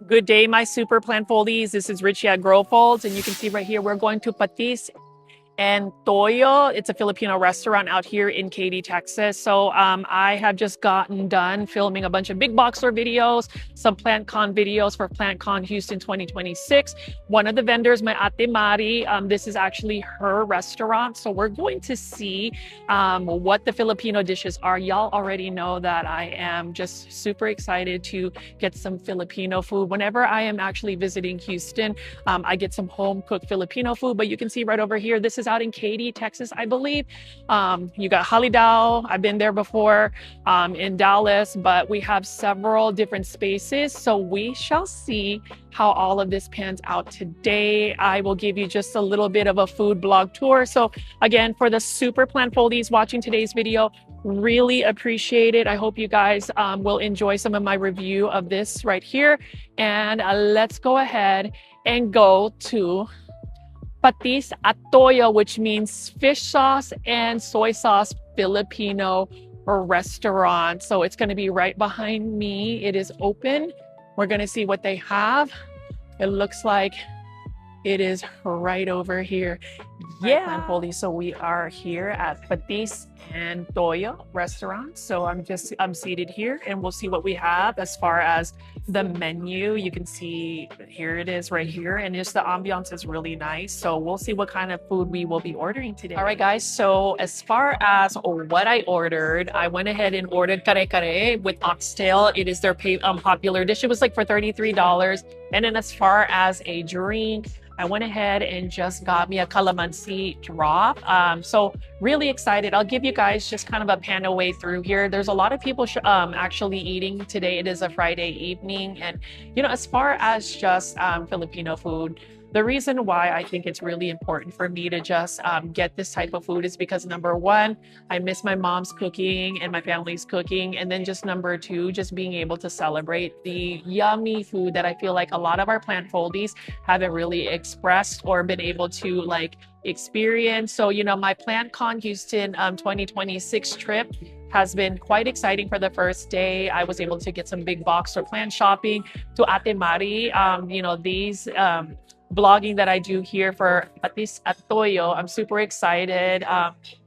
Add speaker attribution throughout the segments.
Speaker 1: Good day, my super plant foldies. This is Richie at Grow Folds, and you can see right here we're going to Patis and Toyo. It's a Filipino restaurant out here in Katy, Texas. So I have just gotten done filming a bunch of big box store videos, some PlantCon videos for PlantCon Houston 2026. One of the vendors, my Ate Mari, this is actually her restaurant. So we're going to see what the Filipino dishes are. Y'all already know that I am just super excited to get some Filipino food. Whenever I am actually visiting Houston, I get some home cooked Filipino food, but you can see right over here, this is out in Katy, Texas, I believe. You got Halidao. I've been there before in Dallas, but we have several different spaces. So we shall see how all of this pans out today. I will give you just a little bit of a food blog tour. So again, for the super plant foldies watching today's video, really appreciate it. I hope you guys will enjoy some of my review of this right here. And let's go ahead and go to Patis Toyo, which means fish sauce and soy sauce Filipino restaurant. So it's going to be right behind me. It is open. We're going to see what they have. It looks like it is right over here. Yeah. So we are here at Patis and Toyo restaurant. So I'm seated here and we'll see what we have as far as the menu. You can see here it is right here, and just the ambiance is really nice. So we'll see what kind of food we will be ordering today. All right, guys. So as far as what I ordered, I went ahead and ordered Kare-Kare with oxtail. It is their popular dish. It was like for $33. And then as far as a drink, I went ahead and just got me a Calamansi Drop. So really excited. I'll give you guys just kind of a pan away through here. There's a lot of people actually eating today. It is a Friday evening. And, you know, as far as just Filipino food, the reason why I think it's really important for me to just get this type of food is because number one, I miss my mom's cooking and my family's cooking. And then just number two, just being able to celebrate the yummy food that I feel like a lot of our plant foldies haven't really expressed or been able to like experience. So, you know, my PlantCon Houston 2026 trip has been quite exciting. For the first day, I was able to get some big box or plant shopping to Ate Mari. You know, these blogging that I do here for Patis Toyo. I'm super excited.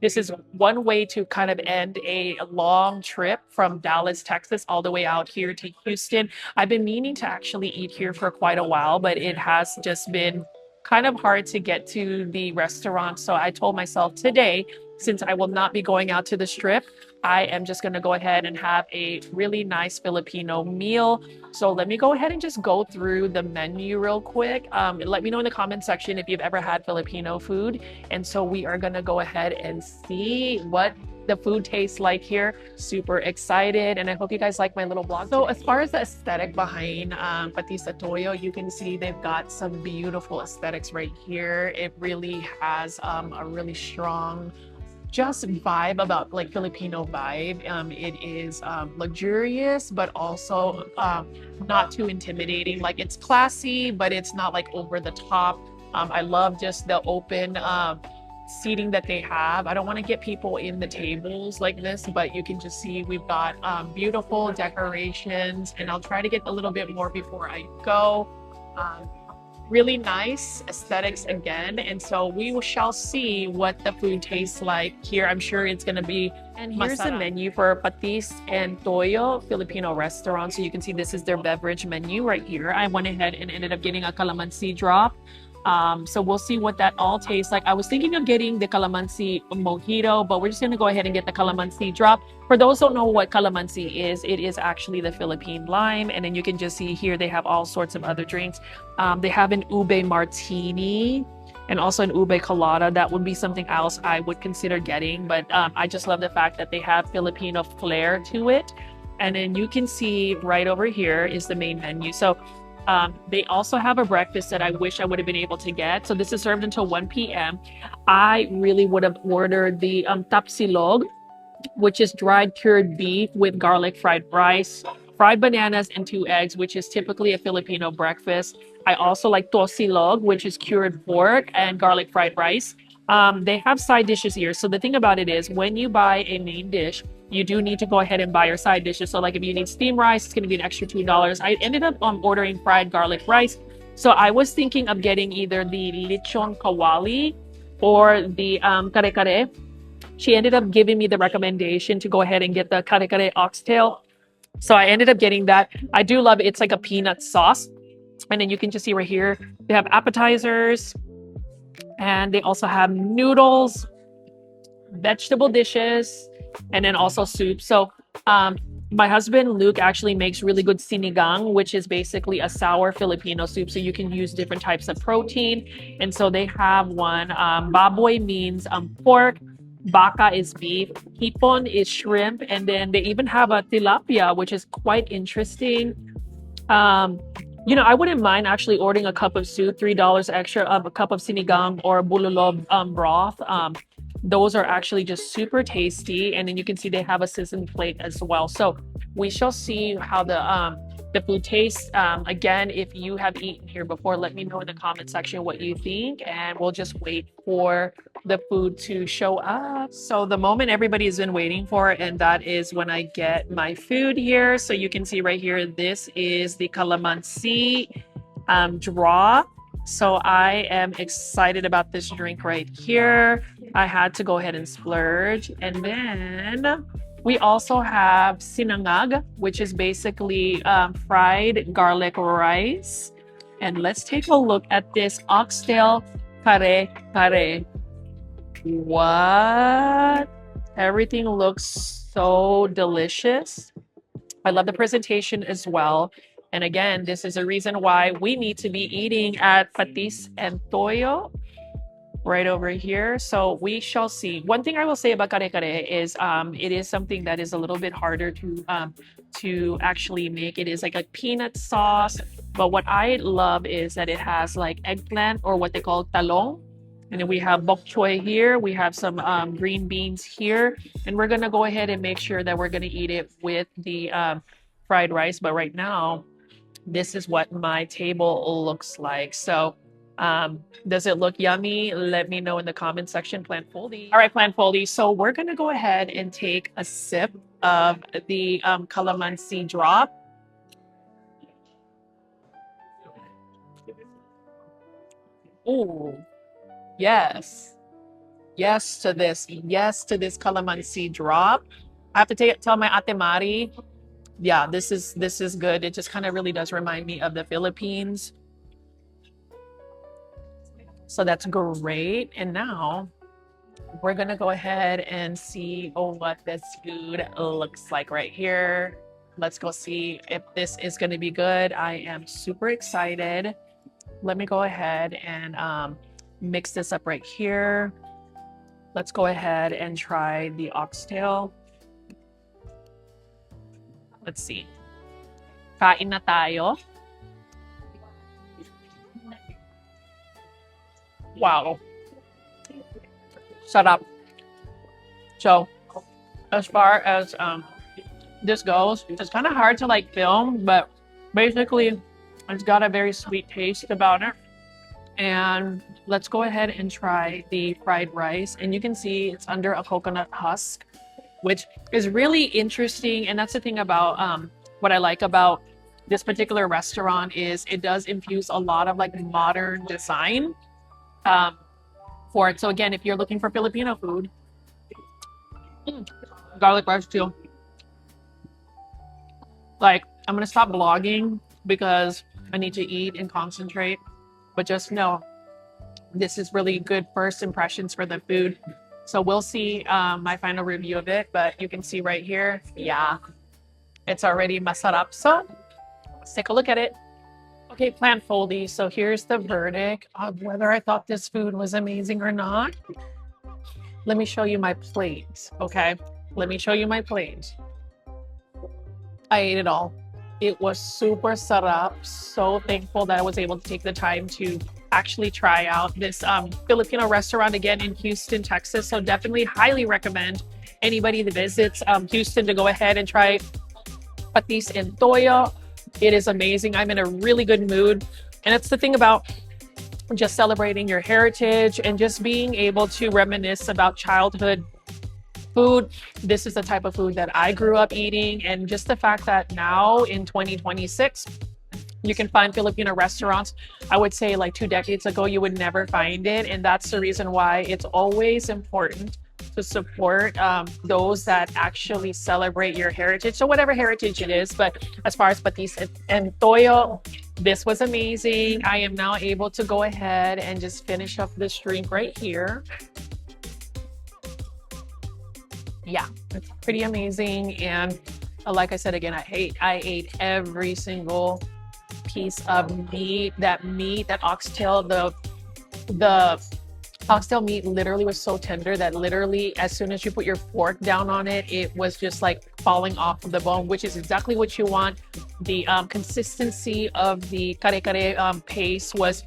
Speaker 1: This is one way to kind of end a long trip from Dallas, Texas, all the way out here to Houston. I've been meaning to actually eat here for quite a while, but it has just been kind of hard to get to the restaurant. So I told myself today, since I will not be going out to the strip, I am just going to go ahead and have a really nice Filipino meal. So let me go ahead and just go through the menu real quick. Let me know in the comment section if you've ever had Filipino food. And so we are going to go ahead and see what the food tastes like here. Super excited, and I hope you guys like my little blog. So as far as the aesthetic behind Patis Toyo, you can see they've got some beautiful aesthetics right here. It really has a really strong just vibe about like Filipino vibe. It is luxurious, but also not too intimidating. Like it's classy, but it's not like over the top. I love just the open seating that they have. I don't want to get people in the tables like this, but you can just see we've got beautiful decorations, and I'll try to get a little bit more before I go. Really nice aesthetics again, and so we shall see what the food tastes like here. I'm sure it's going to be. And here's the menu for Patis and Toyo Filipino Restaurant. So you can see this is their beverage menu right here. I went ahead and ended up getting a Calamansi Drop. So we'll see what that all tastes like. I was thinking of getting the Calamansi Mojito, but we're just going to go ahead and get the Calamansi Drop. For those who don't know what Calamansi is, it is actually the Philippine lime. And then you can just see here they have all sorts of other drinks. They have an ube martini and also an ube colada. That would be something else I would consider getting. But I just love the fact that they have Filipino flair to it. And then you can see right over here is the main menu. So they also have a breakfast that I wish I would have been able to get. So this is served until 1 p.m. I really would have ordered the tapsilog, which is dried cured beef with garlic fried rice, fried bananas, and 2 eggs, which is typically a Filipino breakfast. I also like tosilog, which is cured pork and garlic fried rice. They have side dishes here. So the thing about it is when you buy a main dish, you do need to go ahead and buy your side dishes. So like if you need steamed rice, it's going to be an extra $2. I ended up ordering fried garlic rice. So I was thinking of getting either the lechon kawali or the kare-kare. She ended up giving me the recommendation to go ahead and get the kare-kare oxtail. So I ended up getting that. I do love it. It's like a peanut sauce. And then you can just see right here, they have appetizers and they also have noodles, vegetable dishes, and then also soup. So my husband Luke actually makes really good sinigang, which is basically a sour Filipino soup. So you can use different types of protein. And so they have one. Baboy means pork. Baka is beef. Hipon is shrimp. And then they even have a tilapia, which is quite interesting. You know, I wouldn't mind actually ordering a cup of soup, $3 extra of a cup of sinigang or bululob broth. Those are actually just super tasty. And then you can see they have a sizzling plate as well. So we shall see how the food tastes. Again, if you have eaten here before, let me know in the comment section what you think, and we'll just wait for the food to show up. So the moment everybody has been waiting for, and that is when I get my food here. So you can see right here, this is the Calamansi Drop. So I am excited about this drink right here. I had to go ahead and splurge. And then we also have sinangag, which is basically fried garlic rice. And let's take a look at this oxtail kare-kare. What? Everything looks so delicious. I love the presentation as well. And again, this is a reason why we need to be eating at Patis Toyo right over here. So we shall see. One thing I will say about kare-kare is it is something that is a little bit harder to actually make. It is like a peanut sauce. But what I love is that it has like eggplant, or what they call talong. And then we have bok choy here. We have some green beans here. And we're going to go ahead and make sure that we're going to eat it with the fried rice. But right now, this is what my table looks like. So does it look yummy? Let me know in the comment section, Plant Foldy. All right, Plant Foldy. So we're going to go ahead and take a sip of the Calamansi Drop. Oh, yes. Yes to this. Yes to this Calamansi Drop. I have to tell my Ate Mari, yeah, this is good. It just kind of really does remind me of the Philippines. So that's great. And now we're gonna go ahead and see what this food looks like right here. Let's go see if this is gonna be good. I am super excited. Let me go ahead and mix this up right here. Let's go ahead and try the oxtail. Let's see. Kain na tayo. Wow. Sarap. So, as far as this goes, it's kind of hard to like film, but basically it's got a very sweet taste about it. And let's go ahead and try the fried rice. And you can see it's under a coconut husk, which is really interesting. And that's the thing about what I like about this particular restaurant is it does infuse a lot of like modern design for it. So again, if you're looking for Filipino food, garlic rice too. Like, I'm gonna stop vlogging because I need to eat and concentrate. But just know, this is really good first impressions for the food. So we'll see my final review of it, but you can see right here, yeah, it's already masarap. So let's take a look at it. Okay, Plant Foldy, so here's the verdict of whether I thought this food was amazing or not. Let me show you my plate, okay? Let me show you my plate. I ate it all. It was super sarap. So thankful that I was able to take the time to actually try out this Filipino restaurant again in Houston, Texas. So definitely highly recommend anybody that visits Houston to go ahead and try Patis Toyo. It is amazing. I'm in a really good mood. And it's the thing about just celebrating your heritage and just being able to reminisce about childhood food. This is the type of food that I grew up eating. And just the fact that now in 2026, you can find Filipino restaurants. I would say like 2 decades ago, you would never find it. And that's the reason why it's always important to support those that actually celebrate your heritage. So whatever heritage it is, but as far as patis and toyo, this was amazing. I am now able to go ahead and just finish up this drink right here. Yeah, it's pretty amazing. And like I said, again, I ate every single piece of meat. That oxtail, the oxtail meat literally was so tender that literally as soon as you put your fork down on it, it was just like falling off of the bone, which is exactly what you want. The consistency of the kare-kare paste was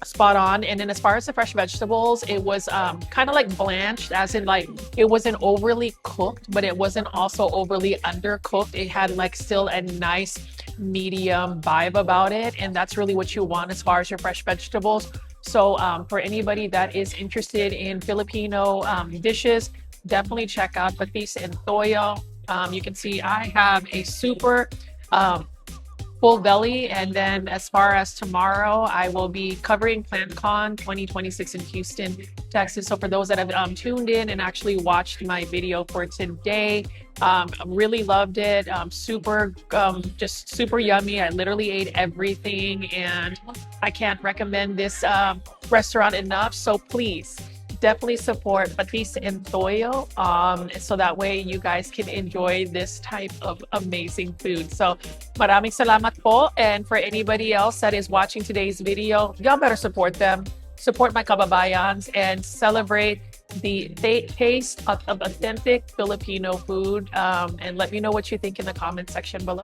Speaker 1: spot on. And then as far as the fresh vegetables, it was kind of like blanched, as in like it wasn't overly cooked, but it wasn't also overly undercooked. It had like still a nice medium vibe about it, and that's really what you want as far as your fresh vegetables. So for anybody that is interested in Filipino dishes, definitely check out Patis and Toyo. You can see I have a super full belly. And then as far as tomorrow, I will be covering PlantCon 2026 in Houston, Texas. So for those that have tuned in and actually watched my video for today, really loved it. Just super yummy. I literally ate everything, and I can't recommend this restaurant enough. So please definitely support Patis and Toyo, so that way you guys can enjoy this type of amazing food. So maraming salamat po. And for anybody else that is watching today's video, y'all better support them. Support my kababayans and celebrate the taste of authentic Filipino food. And let me know what you think in the comment section below.